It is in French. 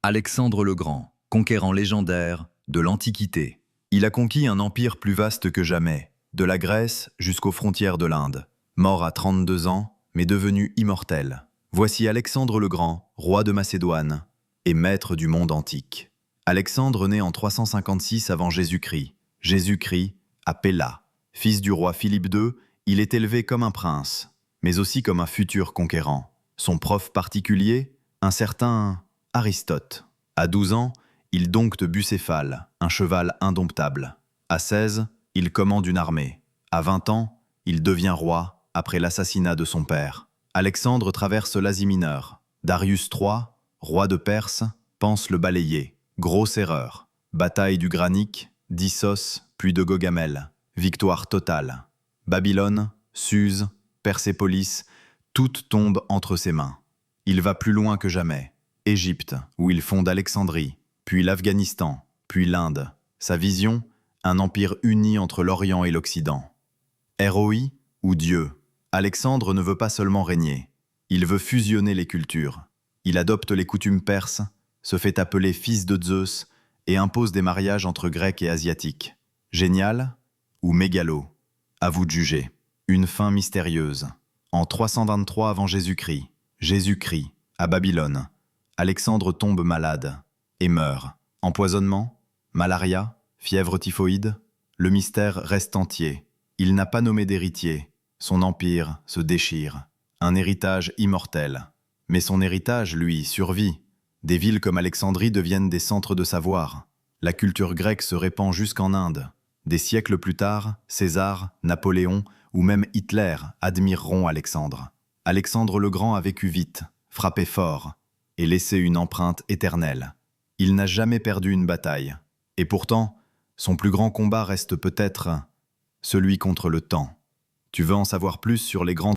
Alexandre le Grand, conquérant légendaire de l'Antiquité. Il a conquis un empire plus vaste que jamais, de la Grèce jusqu'aux frontières de l'Inde. Mort à 32 ans, mais devenu immortel. Voici Alexandre le Grand, roi de Macédoine et maître du monde antique. Alexandre naît en 356 avant Jésus-Christ. Jésus-Christ à Péla. Fils du roi Philippe II, il est élevé comme un prince, mais aussi comme un futur conquérant. Son prof particulier, un certain Aristote. À 12 ans, il dompte Bucéphale, un cheval indomptable. À 16, il commande une armée. À 20 ans, il devient roi après l'assassinat de son père. Alexandre traverse l'Asie mineure. Darius III, roi de Perse, pense le balayer. Grosse erreur. Bataille du Granique, d'Issos, puis de Gogamel. Victoire totale. Babylone, Suse, Persépolis, toutes tombent entre ses mains. Il va plus loin que jamais. Égypte, où il fonde Alexandrie, puis l'Afghanistan, puis l'Inde. Sa vision, un empire uni entre l'Orient et l'Occident. ROI ou Dieu, Alexandre ne veut pas seulement régner, il veut fusionner les cultures. Il adopte les coutumes perses, se fait appeler fils de Zeus et impose des mariages entre Grecs et Asiatiques. Génial ou mégalo? À vous de juger. Une fin mystérieuse. En 323 avant Jésus-Christ, à Babylone, Alexandre tombe malade et meurt. Empoisonnement, malaria, fièvre typhoïde, le mystère reste entier. Il n'a pas nommé d'héritier. Son empire se déchire. Un héritage immortel. Mais son héritage, lui, survit. Des villes comme Alexandrie deviennent des centres de savoir. La culture grecque se répand jusqu'en Inde. Des siècles plus tard, César, Napoléon ou même Hitler admireront Alexandre. Alexandre le Grand a vécu vite, frappé fort, et laissé une empreinte éternelle. Il n'a jamais perdu une bataille. Et pourtant, son plus grand combat reste peut-être celui contre le temps. Tu veux en savoir plus sur les grands